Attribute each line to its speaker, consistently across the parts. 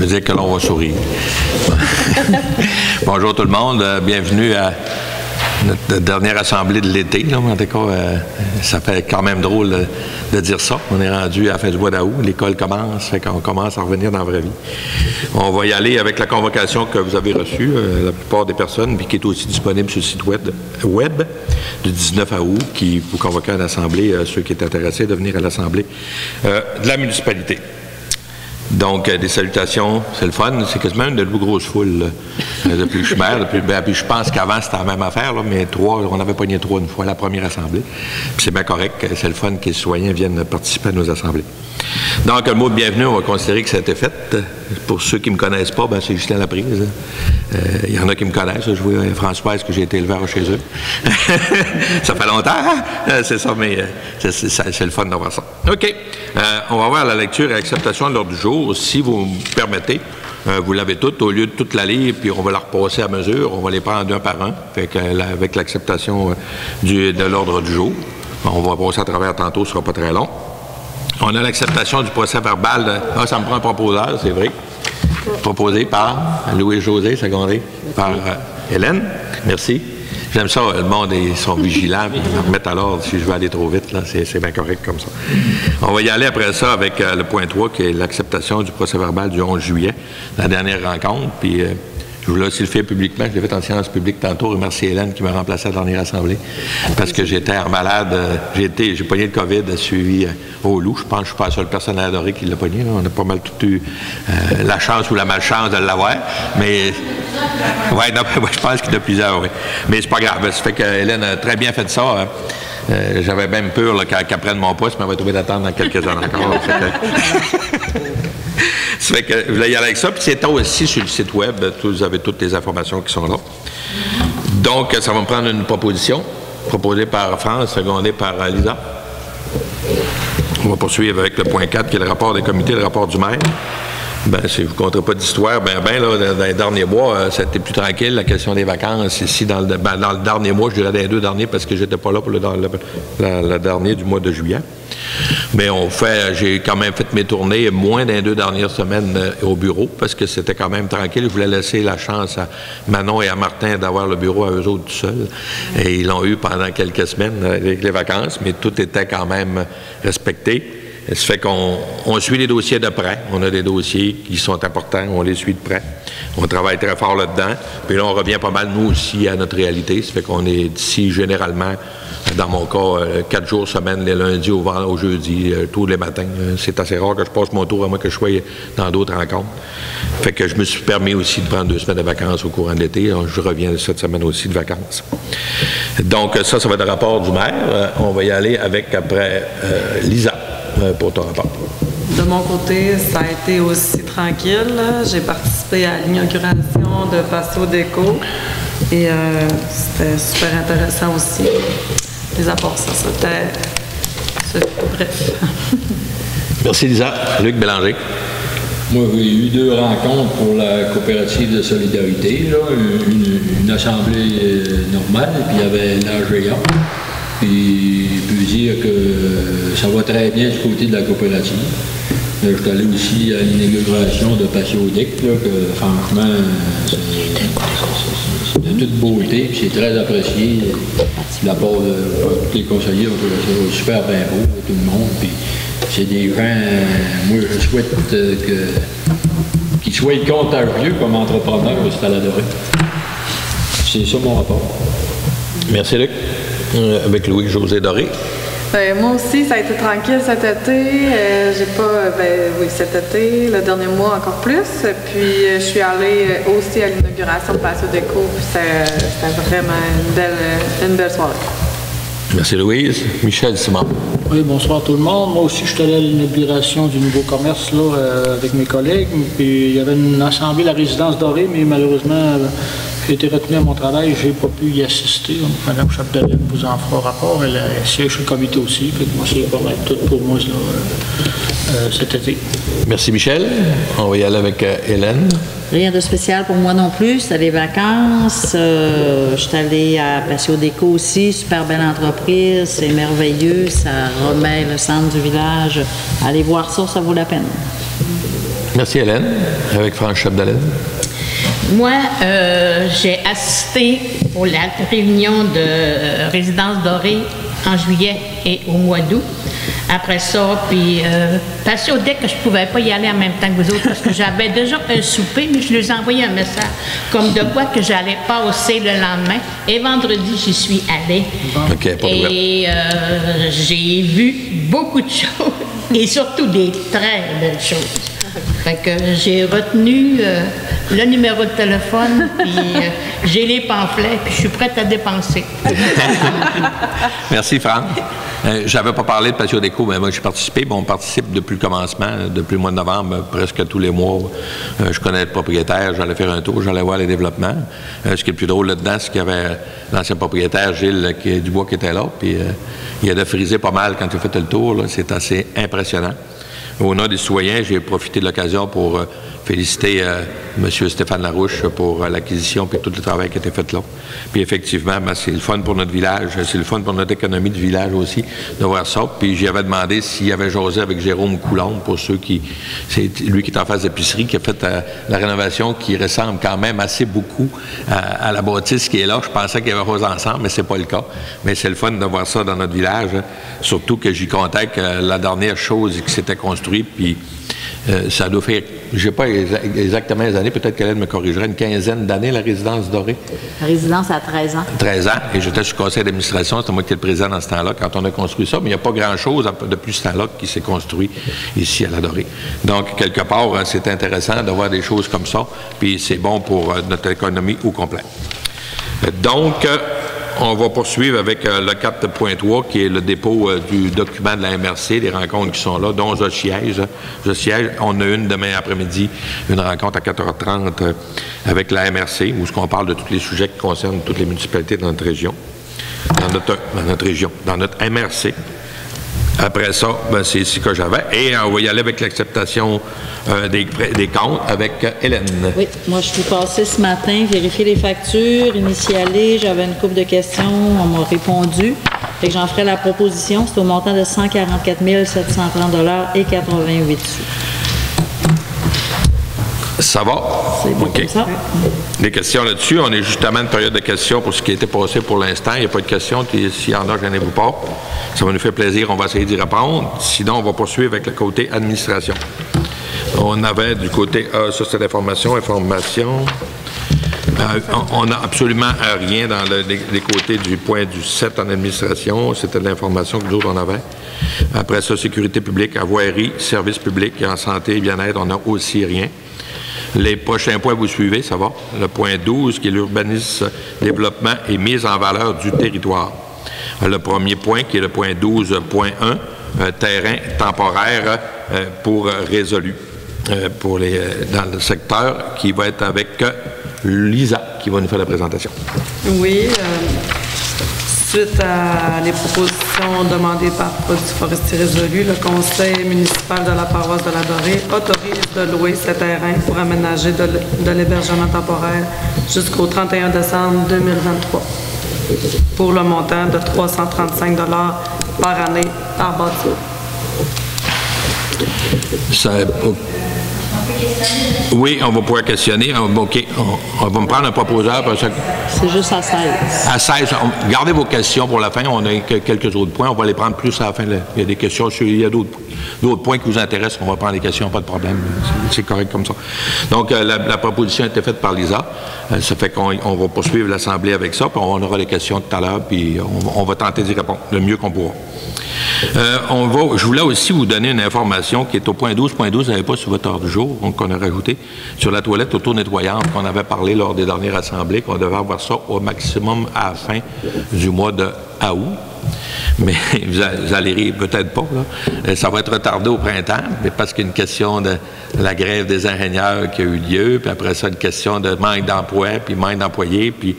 Speaker 1: veut dire que l'on va sourire. Bonjour tout le monde, bienvenue à notre dernière assemblée de l'été. Là. En tout cas, ça fait quand même drôle de dire ça. On est rendu à la fin du mois d'août, l'école commence, fait qu'on commence à revenir dans la vraie vie. On va y aller avec la convocation que vous avez reçue, la plupart des personnes, puis qui est aussi disponible sur le site web du 19 août, qui vous convoque à l'Assemblée, ceux qui sont intéressés de venir à l'Assemblée de la municipalité. Donc, des salutations, c'est le fun. C'est quasiment une de nos grosses foules depuis que je suis maire. Puis je pense qu'avant, c'était la même affaire, là, mais on avait pogné 3 une fois à la première assemblée. Puis c'est bien correct. C'est le fun que les citoyens viennent participer à nos assemblées. Donc, le mot de bienvenue, on va considérer que ça a été fait. Pour ceux qui ne me connaissent pas, ben, c'est Justin Laprise. Il y en a qui me connaissent. Je vois Françoise, que j'ai été éleveur chez eux. Ça fait longtemps, hein? C'est ça, mais c'est le fun d'avoir ça. OK. On va voir la lecture et l'acceptation de l'ordre du jour. Si vous me permettez, vous l'avez toutes, au lieu de toute la lire, puis on va la repasser à mesure. On va les prendre un par un, avec l'acceptation de l'ordre du jour. On va passer à travers tantôt, ce ne sera pas très long. On a l'acceptation du procès verbal. Ça me prend un proposeur, c'est vrai. Proposé par Louis-José, secondé par Hélène. Merci. J'aime ça, le monde, ils sont vigilants, puis ils me remettent à l'ordre si je vais aller trop vite, là, c'est bien correct comme ça. On va y aller après ça avec le point 3, qui est l'acceptation du procès verbal du 11 juillet, la dernière rencontre, puis je voulais aussi le faire publiquement, je l'ai fait en séance publique tantôt, remercier Hélène qui m'a remplacé à la dernière assemblée, parce que j'étais malade, j'ai pogné le COVID, suivi au loup, je pense que je ne suis pas la seule personne à adorer qui l'a pogné, là. On a pas mal tout eu la chance ou la malchance de l'avoir, mais... Oui, je pense qu'il y en a plusieurs, oui. Mais c'est pas grave. Ça fait que Hélène a très bien fait ça. Hein. J'avais même peur qu'elle prenne mon poste, mais elle va trouver d'attendre dans quelques années encore. Ça fait que je voulais y aller avec ça. Puis c'est aussi sur le site web. Vous avez toutes les informations qui sont là. Donc, ça va me prendre une proposition, proposée par France, secondée par Lisa. On va poursuivre avec le point 4, qui est le rapport des comités, le rapport du maire. Bien, si je ne vous conterai pas d'histoire, là, dans les derniers mois, c'était plus tranquille, la question des vacances. Ici, dans le dernier mois, je dirais dans les 2 derniers, parce que je n'étais pas là pour le dernier du mois de juillet. Mais j'ai quand même fait mes tournées moins dans les 2 dernières semaines au bureau, parce que c'était quand même tranquille. Je voulais laisser la chance à Manon et à Martin d'avoir le bureau à eux autres tout seuls. Et ils l'ont eu pendant quelques semaines avec les vacances, mais tout était quand même respecté. Ça fait qu'on suit les dossiers de près. On a des dossiers qui sont importants, on les suit de près. On travaille très fort là-dedans. Puis là, on revient pas mal, nous aussi, à notre réalité. Ça fait qu'on est ici, généralement, dans mon cas, 4 jours semaine, les lundis au jeudi, tous les matins. C'est assez rare que je passe mon tour, à moins que je sois dans d'autres rencontres. Fait que je me suis permis aussi de prendre 2 semaines de vacances au courant de l'été. Je reviens cette semaine aussi de vacances. Donc, ça va être le rapport du maire. On va y aller avec, après, Lisa. Pour ton rapport.
Speaker 2: De mon côté, ça a été aussi tranquille. J'ai participé à l'inauguration de Patio Déco et c'était super intéressant aussi. Les apports, ça, c'était bref.
Speaker 1: Merci Lisa. Luc Bélanger.
Speaker 3: Moi, j'ai eu 2 rencontres pour la coopérative de solidarité, là, une assemblée normale, et puis il y avait l'AGA. Puis, je peux dire que ça va très bien du côté de la coopérative. Je suis allé aussi à l'inauguration de Patio Déco, que franchement, c'est de toute beauté, puis c'est très apprécié. De la part de tous les conseillers, on trouve ça super bien beau, tout le monde. Puis, c'est des gens, moi, je souhaite qu'ils soient contagieux comme entrepreneurs, c'est à l'adorer. C'est ça mon rapport.
Speaker 1: Merci Luc. Avec Louis-José Doré.
Speaker 2: Moi aussi, ça a été tranquille cet été. J'ai pas, oui, cet été, le dernier mois encore plus. Puis je suis allée aussi à l'inauguration de Patio Déco. Puis c'était vraiment une belle soirée.
Speaker 1: Merci Louise. Michel Simon.
Speaker 4: Oui, bonsoir tout le monde. Moi aussi, je suis allé à l'inauguration du nouveau commerce là, avec mes collègues. Puis il y avait une assemblée à la résidence Dorée, mais malheureusement, j'ai été retenu à mon travail, je n'ai pas pu y assister. Madame Chapdelaine vous en fera rapport. Elle siège sur le comité aussi. Fait que moi, c'est pas mal tout pour moi là, cet été.
Speaker 1: Merci Michel. On va y aller avec Hélène.
Speaker 5: Rien de spécial pour moi non plus. C'était les vacances. Je suis allée à Patio Déco aussi. Super belle entreprise. C'est merveilleux. Ça remet le centre du village. Allez voir ça, ça vaut la peine.
Speaker 1: Merci, Hélène. Avec Franck Chapdelaine.
Speaker 6: Moi, j'ai assisté pour la réunion de Résidence Dorée en juillet et au mois d'août. Après ça, puis passé au deck que je ne pouvais pas y aller en même temps que vous autres parce que j'avais déjà un souper, mais je leur ai envoyé un message comme de quoi que j'allais passer le lendemain. Et vendredi, j'y suis allée.
Speaker 1: OK, pas de problème.
Speaker 6: Et j'ai vu beaucoup de choses et surtout des très belles choses. Fait que j'ai retenu le numéro de téléphone, puis j'ai les pamphlets, puis je suis prête à dépenser.
Speaker 1: Merci, Franck. Je n'avais pas parlé de Patio Déco, mais moi, j'ai participé. Bon, on participe depuis le commencement, depuis le mois de novembre, presque tous les mois. Je connais le propriétaire, j'allais faire un tour, j'allais voir les développements. Ce qui est le plus drôle là-dedans, c'est qu'il y avait l'ancien propriétaire, Gilles Dubois, qui était là, puis il a de friser pas mal quand il a fait le tour. C'est assez impressionnant. Au nom des citoyens, j'ai profité de l'occasion pour féliciter M. Stéphane Larouche pour l'acquisition et tout le travail qui a été fait là. Puis effectivement, c'est le fun pour notre village, c'est le fun pour notre économie de village aussi de voir ça. Puis j'y avais demandé s'il y avait jasé avec Jérôme Coulombe, pour ceux qui... C'est lui qui est en face d'épicerie, qui a fait la rénovation qui ressemble quand même assez beaucoup à la bâtisse qui est là. Je pensais qu'il y avait Rose ensemble, mais c'est pas le cas. Mais c'est le fun de voir ça dans notre village, surtout que j'y comptais que la dernière chose qui s'était construite, puis ça doit faire, je n'ai pas exactement les années, peut-être qu'elle me corrigerait, une quinzaine d'années, la résidence dorée.
Speaker 5: La résidence à 13 ans.
Speaker 1: 13 ans, et j'étais sur le conseil d'administration, c'était moi qui étais le président dans ce temps-là, quand on a construit ça, mais il n'y a pas grand-chose depuis ce temps-là qui s'est construit ici à la Dorée. Donc, quelque part, c'est intéressant de voir des choses comme ça, puis c'est bon pour notre économie au complet. Donc, on va poursuivre avec le 4.3, qui est le dépôt du document de la MRC, les rencontres qui sont là, dont je siège. On a une demain après-midi, une rencontre à 4h30 avec la MRC, où on parle de tous les sujets qui concernent toutes les municipalités de notre région, dans notre MRC. Après ça, c'est ce que j'avais. Et on va y aller avec l'acceptation des comptes avec Hélène.
Speaker 5: Oui, moi je suis passée ce matin, vérifier les factures, initialer, j'avais une couple de questions, on m'a répondu. Fait que j'en ferai la proposition, c'est au montant de 144 730 et 88 sous.
Speaker 1: Ça va?
Speaker 5: C'est bon comme ça.
Speaker 1: Des questions là-dessus. On est justement une période de questions pour ce qui a été passé pour l'instant. Il n'y a pas de questions. S'il y en a, gênez-vous pas. Ça va nous faire plaisir. On va essayer d'y répondre. Sinon, on va poursuivre avec le côté administration. On avait du côté... ça, c'est l'information. On n'a absolument rien dans les côtés du point du 7 en administration. C'était de l'information que nous autres, on avait. Après ça, sécurité publique, voirie, services publics et en santé et bien-être, on n'a aussi rien. Les prochains points, vous suivez, ça va. Le point 12, qui est l'urbanisme, développement et mise en valeur du territoire. Le premier point, qui est le point 12.1, terrain temporaire pour résolu dans le secteur, qui va être avec Lisa, qui va nous faire la présentation.
Speaker 2: Oui, suite à les propositions demandées par Produits forestiers résolus, le conseil municipal de la paroisse de la Dorée autorise de louer ce terrain pour aménager de l'hébergement temporaire jusqu'au 31 décembre 2023 pour le montant de 335 $ par année par bâtiment.
Speaker 1: Oui, on va pouvoir questionner. OK, on va me prendre un proposeur.
Speaker 5: C'est juste à 16.
Speaker 1: À 16. Gardez vos questions pour la fin. On a quelques autres points. On va les prendre plus à la fin. Il y a des questions. Il y a d'autres points qui vous intéressent. On va prendre les questions, pas de problème. C'est correct comme ça. Donc, la proposition a été faite par Lisa. Ça fait qu'on va poursuivre l'Assemblée avec ça. Puis on aura les questions tout à l'heure. Puis on va tenter d'y répondre le mieux qu'on pourra. Je voulais aussi vous donner une information qui est au point 12. Point 12, vous n'avez pas sur votre ordre du jour, qu'on a rajouté, sur la toilette auto-nettoyante qu'on avait parlé lors des dernières assemblées, qu'on devait avoir ça au maximum à la fin du mois de août. Mais vous allez rire, peut-être pas, là. Ça va être retardé au printemps, mais parce qu'il y a une question de la grève des ingénieurs qui a eu lieu, puis après ça, une question de manque d'emploi, puis manque d'employés, puis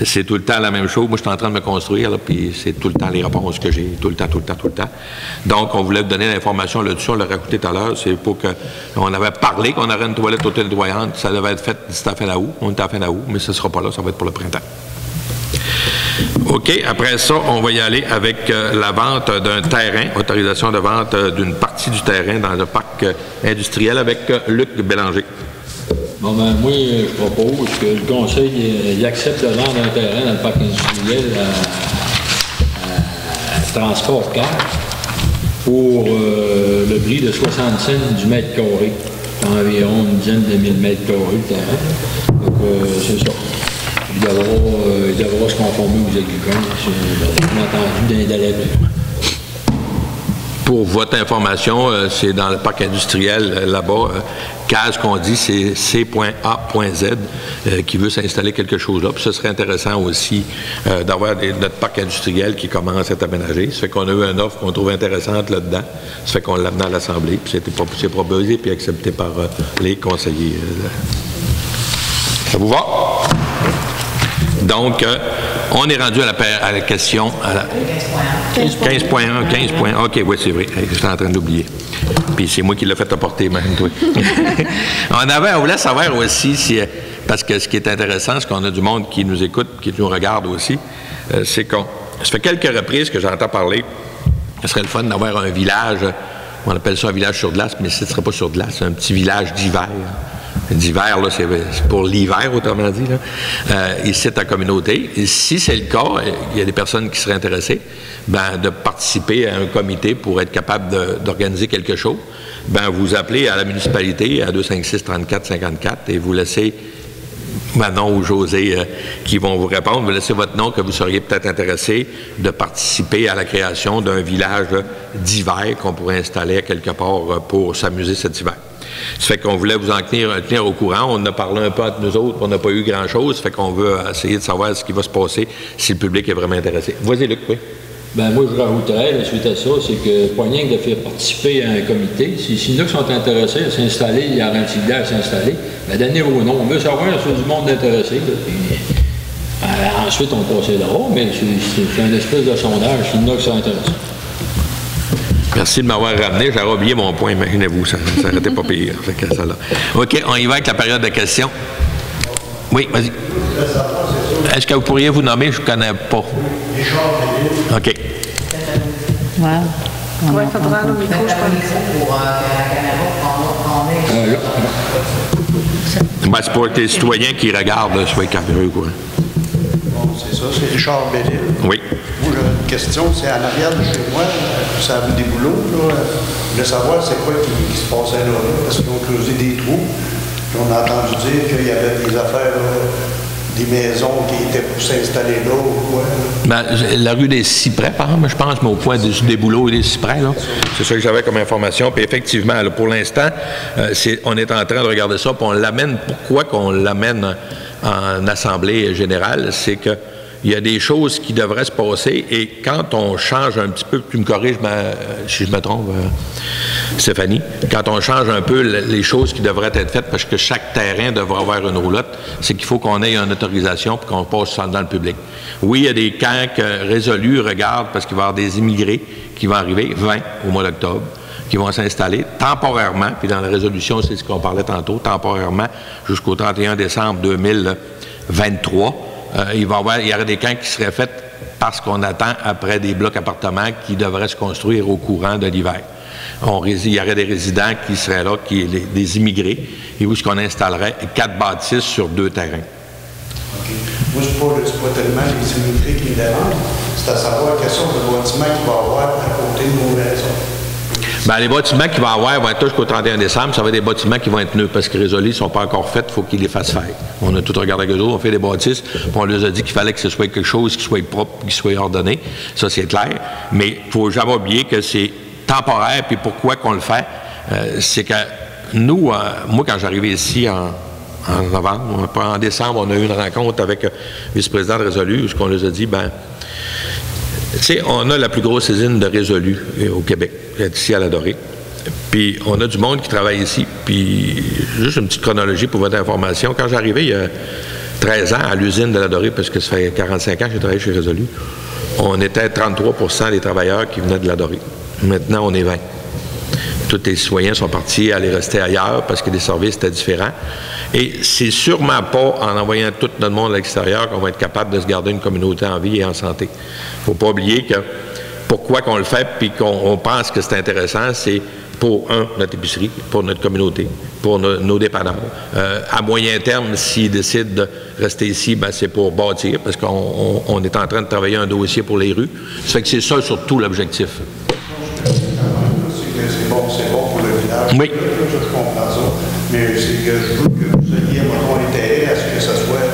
Speaker 1: c'est tout le temps la même chose. Moi, je suis en train de me construire, là, puis c'est tout le temps les réponses que j'ai, tout le temps. Donc, on voulait vous donner l'information là-dessus, on l'a rajouté tout à l'heure, c'est pour que... On avait parlé qu'on aurait une toilette auto-nettoyante, ça devait être fait d'ici à fin août, on est à fin août, mais ce ne sera pas là, ça va être pour le printemps. OK. Après ça, on va y aller avec la vente d'un terrain, autorisation de vente d'une partie du terrain dans le parc industriel avec Luc Bélanger.
Speaker 3: Bon, ben, moi, je propose que le conseil il accepte de vendre un terrain dans le parc industriel à Transport Cash pour le prix de 60 cents du mètre carré. C'est environ une dizaine de 1000 mètres carrés le terrain. Donc, c'est ça. Il devra se conformer aux agricoles, bien entendu, dans les délais.
Speaker 1: Pour votre information, c'est dans le parc industriel là-bas. CAS, qu'on dit, c'est C.A.Z qui veut s'installer quelque chose là. Puis ce serait intéressant aussi d'avoir notre parc industriel qui commence à être aménagé. Ça fait qu'on a eu une offre qu'on trouve intéressante là-dedans. Ça fait qu'on l'a amené à l'Assemblée. Puis c'est proposé puis accepté par les conseillers. Ça vous va? Donc, on est rendu à la question. 15.1. OK, oui, c'est vrai. J'étais en train d'oublier. Puis c'est moi qui l'ai fait apporter, même, toi. On voulait savoir aussi, parce que ce qui est intéressant, c'est qu'on a du monde qui nous écoute, qui nous regarde aussi, c'est qu'on. Ça fait quelques reprises que j'entends parler. Ce serait le fun d'avoir un village, on appelle ça un village sur glace, mais ce ne serait pas sur glace, c'est un petit village d'hiver. D'hiver, là, c'est pour l'hiver, autrement dit, là. Ici, à la communauté. Et si c'est le cas, il y a des personnes qui seraient intéressées, ben, de participer à un comité pour être capable d'organiser quelque chose. Ben, vous appelez à la municipalité à 256-34-54 et vous laissez Manon ou José qui vont vous répondre. Vous laissez votre nom que vous seriez peut-être intéressé de participer à la création d'un village d'hiver qu'on pourrait installer à quelque part pour s'amuser cet hiver. Ça fait qu'on voulait vous en tenir au courant. On en a parlé un peu entre nous autres, on n'a pas eu grand-chose. Ça fait qu'on veut essayer de savoir ce qui va se passer si le public est vraiment intéressé. Vas-y, Luc, oui.
Speaker 3: Ben moi, je rajouterais, suite à ça, c'est que pas rien que de faire participer à un comité. Si nous qui sont intéressés à s'installer, il y a un petit village à s'installer, ben donnez vos noms. On veut savoir s'il y a du monde intéressé. Ensuite, on procédera, mais c'est un espèce de sondage, si nous qui sont intéressés.
Speaker 1: Merci de m'avoir ramené. J'aurais oublié mon point, imaginez-vous, ça n'arrêtait pas pire. Fait que ça, là. OK, on y va avec la période de questions. Oui, vas-y. Est-ce que vous pourriez vous nommer? Je ne connais pas. OK.
Speaker 2: Oui, il faudra le micro, je pense.
Speaker 1: Ben, c'est pour les citoyens qui regardent, soyez curieux, quoi.
Speaker 7: Bon, c'est ça, c'est Richard Bellil.
Speaker 1: Oui.
Speaker 7: Moi, j'ai une question, c'est en arrière de chez moi, ça a vu des boulots, là. Je voulais savoir c'est quoi qui se passait là, parce qu'ils ont creusé des trous. Puis on a entendu dire qu'il y avait des affaires, des maisons qui étaient pour s'installer là ou quoi.
Speaker 1: Ben, la rue des Cyprès, par exemple, je pense, mais au point des boulots et des Cyprès, là. C'est ça que j'avais comme information. Puis effectivement, là, pour l'instant, on est en train de regarder ça, puis on l'amène. Pourquoi qu'on l'amène en Assemblée générale? C'est que il y a des choses qui devraient se passer et quand on change un petit peu, tu me corriges si je me trompe, Stéphanie, quand on change un peu les choses qui devraient être faites parce que chaque terrain devrait avoir une roulotte, c'est qu'il faut qu'on ait une autorisation pour qu'on passe dans le public. Oui, il y a des camps que Résolu regarde parce qu'il va y avoir des immigrés qui vont arriver, 20 au mois d'octobre, qui vont s'installer temporairement, puis dans la résolution, c'est ce qu'on parlait tantôt, temporairement jusqu'au 31 décembre 2023. Il y aurait des camps qui seraient faits parce qu'on attend après des blocs appartements qui devraient se construire au courant de l'hiver. Il y aurait des résidents qui seraient là, des immigrés, et où ce qu'on installerait 4 bâtisses sur 2 terrains.
Speaker 7: OK. Moi, c'est pas tellement les immigrés qui me dérangent, c'est à savoir quels sont les bâtiments qu'il va y avoir à côté de nos maisons.
Speaker 1: Bien, les bâtiments qu'il va y avoir vont être jusqu'au 31 décembre. Ça va être des bâtiments qui vont être neufs parce que résolus ne sont pas encore faits. Il faut qu'ils les fassent faire. On a tout regardé avec eux autres. On fait des bâtisses. Puis on leur a dit qu'il fallait que ce soit quelque chose qui soit propre, qui soit ordonné. Ça, c'est clair. Mais il ne faut jamais oublier que c'est temporaire. Puis pourquoi qu'on le fait? C'est que nous, moi, quand j'arrivais ici en novembre, en décembre, on a eu une rencontre avec le vice-président de Résolu où on leur a dit, ben, tu sais, on a la plus grosse usine de Résolu au Québec, ici à la Dorée. Puis on a du monde qui travaille ici. Puis juste une petite chronologie pour votre information. Quand j'arrivais il y a 13 ans à l'usine de la Dorée, parce que ça fait 45 ans que j'ai travaillé chez Résolu, on était 33% des travailleurs qui venaient de la Dorée. Maintenant, on est 20. tous les citoyens sont partis aller rester ailleurs parce que les services étaient différents. Et c'est sûrement pas en envoyant tout notre monde à l'extérieur qu'on va être capable de se garder une communauté en vie et en santé. Il ne faut pas oublier que pourquoi qu'on le fait puis qu'on pense que c'est intéressant, c'est pour, notre épicerie, pour notre communauté, pour nos dépanneurs. À moyen terme, s'ils décident de rester ici, ben, c'est pour bâtir, parce qu'on est en train de travailler un dossier pour les rues. Ça fait que c'est ça surtout l'objectif.
Speaker 7: C'est bon pour le village.
Speaker 1: Oui.
Speaker 7: Je comprends ça. Mais c'est que je veux que vous ayez un intérêt à ce que ce soit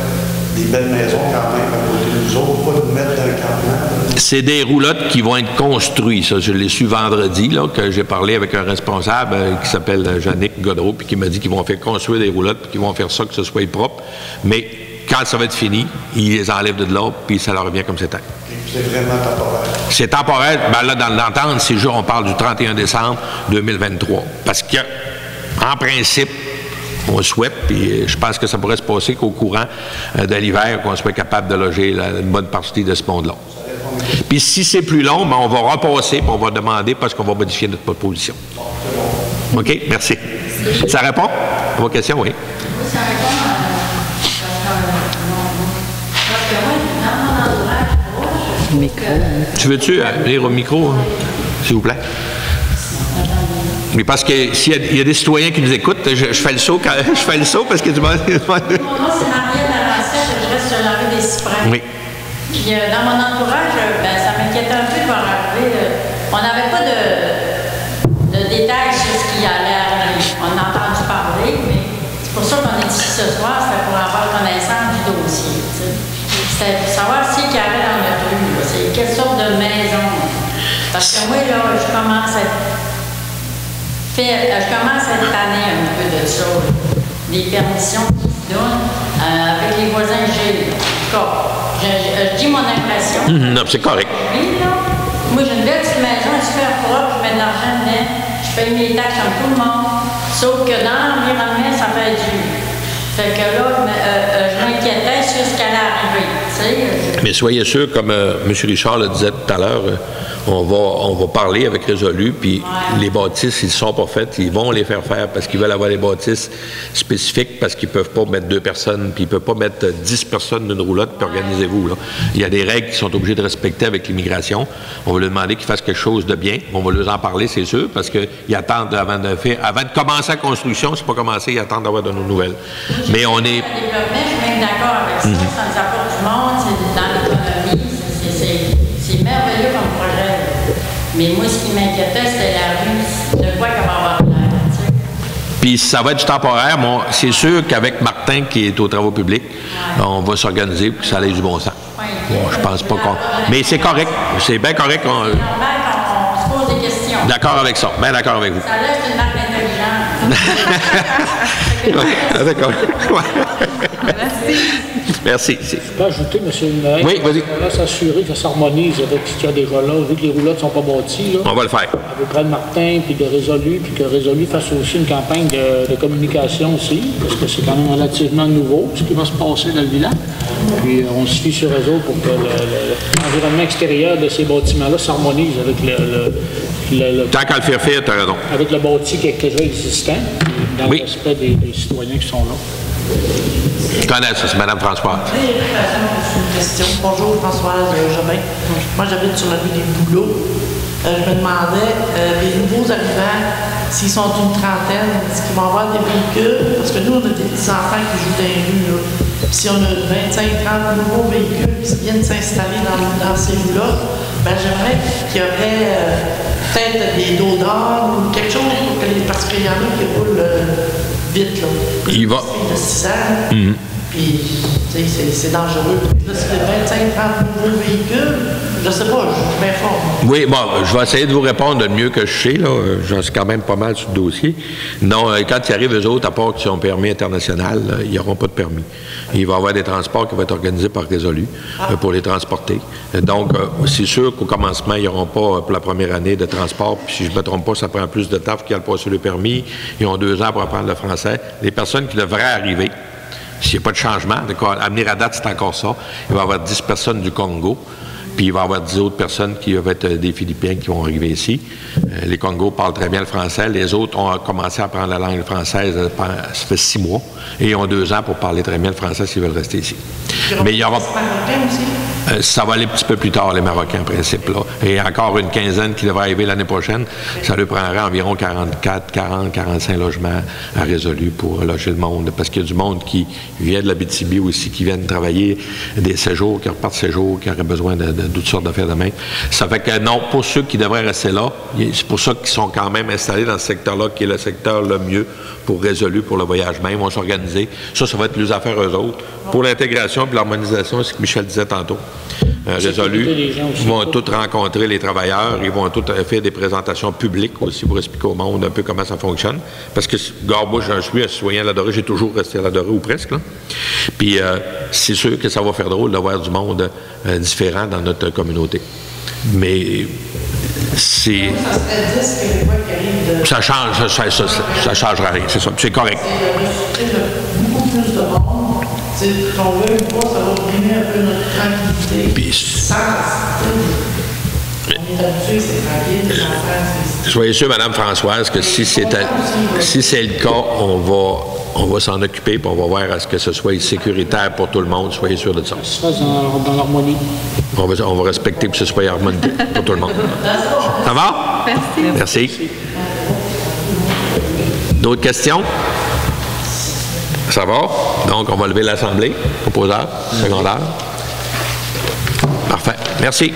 Speaker 7: des belles maisons quand même à côté de nous autres, pas de mettre dans le campement. C'est
Speaker 1: des roulottes qui vont être construites. Ça, je l'ai su vendredi, là, que j'ai parlé avec un responsable qui s'appelle Yannick Godreau, puis qui m'a dit qu'ils vont faire construire des roulottes, puis qu'ils vont faire ça, que ce soit propre. Mais quand ça va être fini, ils les enlèvent de l'autre, puis ça leur revient comme c'était.
Speaker 7: C'est vraiment temporaire. C'est
Speaker 1: temporaire. Ben là, dans l'entente, c'est jour, on parle du 31 décembre 2023. Parce que, en principe, on souhaite, puis je pense que ça pourrait se passer qu'au courant de l'hiver, qu'on soit capable de loger une bonne partie de ce monde-là. Puis si c'est plus long, ben on va repasser, puis on va demander parce qu'on va modifier notre proposition. OK? Merci. Ça répond à vos questions? Oui.
Speaker 5: Ça répond à micro.
Speaker 1: Tu veux-tu venir au micro, s'il vous plaît? Mais parce que s'il y a des citoyens qui nous écoutent, je fais le saut parce que tu m'as...
Speaker 5: Mon nom, c'est Marielle Larancette, je reste sur la rue des Cyprès.
Speaker 1: Oui.
Speaker 5: Puis dans mon entourage, ça m'inquiétait un peu de voir arriver. On n'avait pas de détails sur ce qui allait arriver. On a entendu parler, mais c'est pour ça qu'on est ici ce soir, c'était pour avoir connaissance du dossier. C'était pour savoir ce qu'il y avait dans notre rue. C'est quelle sorte de maison. Parce que moi, là, je commence à être tannée un peu de ça. Des permissions qui se donnent avec les voisins que j'ai. Je dis mon impression.
Speaker 1: Non, c'est correct.
Speaker 5: Oui, là. Moi, j'ai une belle petite maison, super propre, je mets de l'argent dedans, je paye mes taxes comme tout le monde. Sauf que dans l'environnement, ça fait dur. Fait que là, je m'inquiétais sur ce qui allait arriver.
Speaker 1: Mais soyez sûr, comme M. Richard le disait tout à l'heure, on va parler avec Résolu, puis les bâtisses, ils ne sont pas faites, ils vont les faire parce qu'ils veulent avoir des bâtisses spécifiques, parce qu'ils ne peuvent pas mettre 2 personnes, puis ils ne peuvent pas mettre 10 personnes d'une roulotte, puis organisez-vous. Là. Il y a des règles qu'ils sont obligés de respecter avec l'immigration. On va leur demander qu'ils fassent quelque chose de bien. On va leur en parler, c'est sûr, parce qu'ils attendent avant de commencer la construction, c'est pas commencé, ils attendent d'avoir de nos nouvelles. Mais on est...
Speaker 5: Je suis même d'accord avec ça, ça nous apporte du monde, c'est dans l'économie, c'est merveilleux comme projet. Mais moi, ce qui m'inquiétait, c'était la rue, de quoi qu'elle va avoir l'air.
Speaker 1: Puis ça va être du temporaire. Bon, c'est sûr qu'avec Martin, qui est aux travaux publics, on va s'organiser pour que ça aille du bon sens. Bon, je pense pas qu'on... Mais c'est correct. C'est bien correct.
Speaker 5: On se pose des questions.
Speaker 1: D'accord avec ça. Bien d'accord avec vous.
Speaker 5: Ça laisse une marque d'intelligence.
Speaker 1: D'accord. Merci.
Speaker 4: Je peux ajouter, M. le maire,
Speaker 1: oui, vas-y.
Speaker 4: On va s'assurer que ça s'harmonise avec ce qu'il y a déjà là, vu que les roulottes ne sont pas bâties. Là,
Speaker 1: on va le faire.
Speaker 4: Auprès de Martin, puis de Résolu, puis que Résolu fasse aussi une campagne de communication aussi, parce que c'est quand même relativement nouveau, ce qui va se passer dans le village. Puis on se fie sur eux autres pour que l'environnement extérieur de ces bâtiments-là s'harmonise avec
Speaker 1: tant qu'à le faire, tu as raison.
Speaker 4: Avec le bâti qui est déjà existant, dans le respect des citoyens qui sont là.
Speaker 1: Je connais ça, c'est Mme Françoise.
Speaker 8: Une question. Bonjour, Françoise Jobin. Moi, j'habite sur la rue des Bouleaux. Je me demandais, les nouveaux arrivants, s'ils sont une trentaine, est-ce qu'ils vont avoir des véhicules? Parce que nous, on a des petits-enfants qui jouent dans les rues. Là. Si on a 25-30 nouveaux véhicules qui viennent s'installer dans ces rues-là, ben, j'aimerais qu'il y aurait peut-être des dos d'or ou quelque chose pour que parce qu'il y en a qui roulent vite. Là.
Speaker 1: Il va.
Speaker 8: De 6 ans. Puis, tu sais, c'est dangereux. Là, c'est 25-30 nouveaux véhicules. Je sais pas, je m'informe.
Speaker 1: Oui, bon, je vais essayer de vous répondre le mieux que je sais, là. J'en suis quand même pas mal sur le dossier. Non, quand ils arrivent, eux autres, à part qu'ils ont un permis international, là, ils n'auront pas de permis. Il va y avoir des transports qui vont être organisés par Résolu pour les transporter. Donc, c'est sûr qu'au commencement, ils n'auront pas, pour la première année, de transport. Puis, si je ne me trompe pas, ça prend plus de temps pour qu'ils aient passé le permis. Ils ont 2 ans pour apprendre le français. Les personnes qui devraient arriver, s'il n'y a pas de changement, à venir à date, c'est encore ça. Il va y avoir 10 personnes du Congo, puis il va y avoir 10 autres personnes qui vont être des Philippins qui vont arriver ici. Les Congos parlent très bien le français. Les autres ont commencé à apprendre la langue française, ça fait 6 mois. Et ils ont 2 ans pour parler très bien le français s'ils veulent rester ici. Mais il y aura... ça va aller un petit peu plus tard, les Marocains, en principe. Là. Et encore une quinzaine qui devrait arriver l'année prochaine. Ça lui prendrait environ 45 logements à résolu pour loger le monde. Parce qu'il y a du monde qui vient de l'Abitibi aussi, qui viennent travailler des séjours, qui repartent séjours, qui auraient besoin de toutes sortes d'affaires de main. Ça fait que non, pour ceux qui devraient rester là, c'est pour ça qu'ils sont quand même installés dans ce secteur-là, qui est le secteur le mieux pour résolu pour le voyage même. Ils vont s'organiser. Ça va être les affaires eux autres. Pour l'intégration et l'harmonisation, c'est ce que Michel disait tantôt. Résolu. Ils vont tous rencontrer les travailleurs. Ils vont tous faire des présentations publiques aussi pour expliquer au monde un peu comment ça fonctionne. Parce que, moi, je suis un citoyen à l'Adoré. J'ai toujours resté à l'Adoré, ou presque. Là. Puis, c'est sûr que ça va faire drôle d'avoir du monde différent dans notre communauté. Mais c'est... Ça change, ça changera rien, c'est ça. C'est correct.
Speaker 8: Beaucoup plus de monde. Qu'on veut une fois, ça va brimer un peu notre tranquillité.
Speaker 1: Puis,
Speaker 8: on est habitué, c'est tranquille, les enfants,
Speaker 1: soyez sûrs, Mme Françoise, que si c'est le cas, on va s'en occuper et on va voir à ce que ce soit sécuritaire pour tout le monde. Soyez sûrs de ça.
Speaker 4: Ça se fasse dans l'harmonie.
Speaker 1: On va respecter que ce soit harmonie pour tout le monde. Ça va?
Speaker 5: Merci.
Speaker 1: Merci. D'autres questions? Ça va? Donc, on va lever l'Assemblée. Proposeur, secondaire. Parfait. Merci.